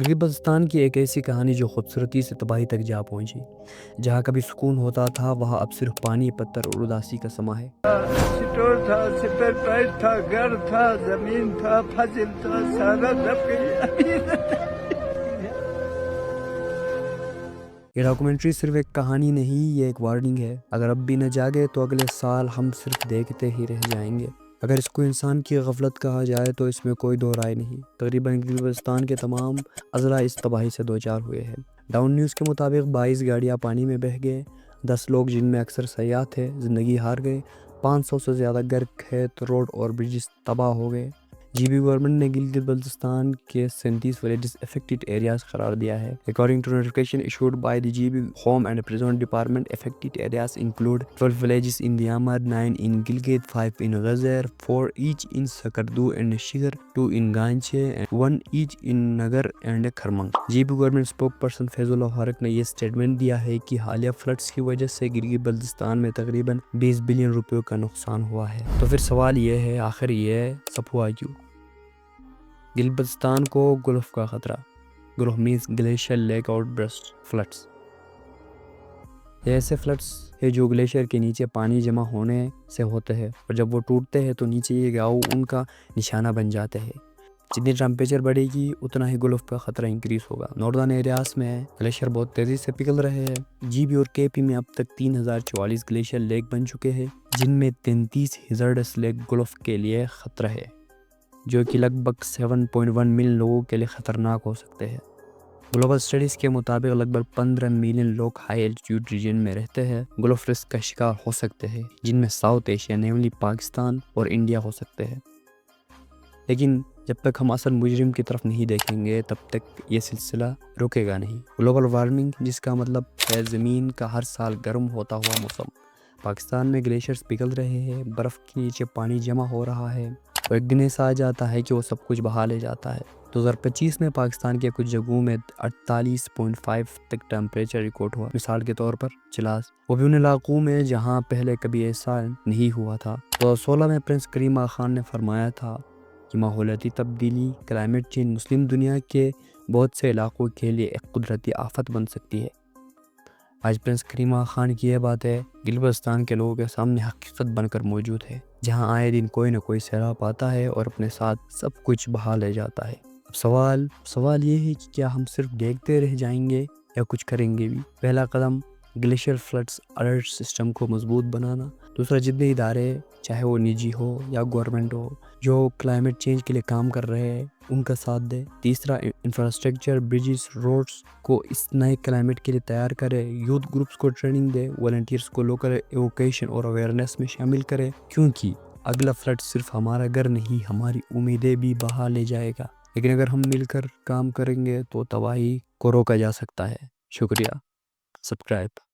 گلگت بلتستان کی ایک ایسی کہانی جو خوبصورتی سے تباہی تک جا پہنچی۔ جہاں کبھی سکون ہوتا تھا وہاں اب صرف پانی، پتھر اور اداسی کا سما ہے۔ سٹور تھا، سپر پائٹ تھا، گھر تھا، زمین تھا، فصل تھا، سارا دب گئی۔ یہ ڈاکومنٹری صرف ایک کہانی نہیں، یہ ایک وارننگ ہے۔ اگر اب بھی نہ جاگے تو اگلے سال ہم صرف دیکھتے ہی رہ جائیں گے۔ اگر اس کو انسان کی غفلت کہا جائے تو اس میں کوئی دو رائے نہیں۔ تقریباً گلگت بلتستان کے تمام اضلاع اس تباہی سے دوچار ہوئے ہیں۔ ڈاؤن نیوز کے مطابق 22 گاڑیاں پانی میں بہہ گئے، 10 لوگ جن میں اکثر سیاح تھے زندگی ہار گئے، 500 سے زیادہ گھر، کھیت، روڈ اور برجز تباہ ہو گئے۔ جی بی گورنمنٹ نے گلگت بلتستان کے 37 ولیجز افیکٹڈ ایریاز قرار دیا ہے۔ According to notification issued by the GB Home and Prison Department, affected areas include 12 villages in Diamar, 9 in Gilgit, 5 in Ghazar, 4 each in Sakardu and Shigar, 2 in Ganche, and 1 each in Nagar and Kharmang۔ G B government spokesperson Faiz Ullah Faruq نے یہ statement دیا ہے کہ حالیہ floods کی وجہ سے گلگت بلتستان میں تقریباً 20 بلین روپیوں کا نقصان ہوا ہے۔ تو پھر سوال یہ ہے، آخر یہ سب ہوا کیوں؟ گلگت بلتستان کو گلف کا خطرہ، GLOF means glacier lake outburst floods. یہ ایسے فلڈز ہے جو گلیشیئر کے نیچے پانی جمع ہونے سے ہوتے ہیں، اور جب وہ ٹوٹتے ہیں تو نیچے یہ گاؤں ان کا نشانہ بن جاتے ہیں۔ جتنی ٹمپریچر بڑھے گی اتنا ہی گلف کا خطرہ انکریز ہوگا۔ ناردرن ایریاز میں گلیشیئر بہت تیزی سے پگھل رہے ہیں۔ جی بی اور کے پی میں اب تک 3044 گلیشیئر لیک بن چکے ہیں، جن میں 33 ہزارڈس لیک گلف کے لیے خطرہ ہے، جو کہ لگ بھگ 7.1 ملین لوگوں کے لیے خطرناک ہو سکتے ہیں۔ گلوبل اسٹڈیز کے مطابق لگ بھگ 15 ملین لوگ ہائی الٹیٹیوڈ ریجن میں رہتے ہیں، گلف رسک کا شکار ہو سکتے ہیں، جن میں ساؤتھ ایشیا نیملی پاکستان اور انڈیا ہو سکتے ہیں۔ لیکن جب تک ہم اصل مجرم کی طرف نہیں دیکھیں گے تب تک یہ سلسلہ رکے گا نہیں۔ گلوبل وارمنگ، جس کا مطلب ہے زمین کا ہر سال گرم ہوتا ہوا موسم۔ پاکستان میں گلیشیئرز پگھل رہے ہیں، برف کے نیچے پانی جمع ہو رہا ہے، اور ایک دن ایسا آ جاتا ہے کہ وہ سب کچھ بہا لے جاتا ہے۔ 2025 میں پاکستان کے کچھ جگہوں میں 48.5 تک ٹیمپریچر ریکارڈ ہوا، مثال کے طور پر چلاس، وہ بھی ان علاقوں میں جہاں پہلے کبھی ایسا نہیں ہوا تھا۔ 2016 میں پرنس کریم آغا خان نے فرمایا تھا کہ ماحولیاتی تبدیلی، کلائمیٹ چینج، مسلم دنیا کے بہت سے علاقوں کے لیے ایک قدرتی آفت بن سکتی ہے۔ آج پرنس کریم آغا خان کی یہ بات ہے گلگت بلتستان کے لوگوں کے سامنے حقیقت بن کر موجود ہے، جہاں آئے دن کوئی نہ کوئی سیلاب آتا ہے اور اپنے ساتھ سب کچھ بہا لے جاتا ہے۔ اب سوال یہ ہے کہ کیا ہم صرف دیکھتے رہ جائیں گے یا کچھ کریں گے بھی؟ پہلا قدم گلیشیئر فلڈز الرٹ سسٹم کو مضبوط بنانا۔ دوسرا، جتنے ادارے چاہے وہ نجی ہو یا گورنمنٹ ہو جو کلائمیٹ چینج کے لیے کام کر رہے ہیں ان کا ساتھ دے۔ تیسرا، انفراسٹرکچر، برجز، روڈز کو اس نئے کلائمیٹ کے لیے تیار کرے، یوتھ گروپس کو ٹریننگ دے، والنٹیئرس کو لوکل ایووکیشن اور اویئرنیس میں شامل کرے، کیونکہ اگلا فلڈ صرف ہمارا گھر نہیں، ہماری امیدیں بھی بہا لے جائے گا۔ لیکن اگر ہم مل کر کام کریں گے تو تباہی کو روکا جا سکتا ہے۔ شکریہ۔ سبسکرائب۔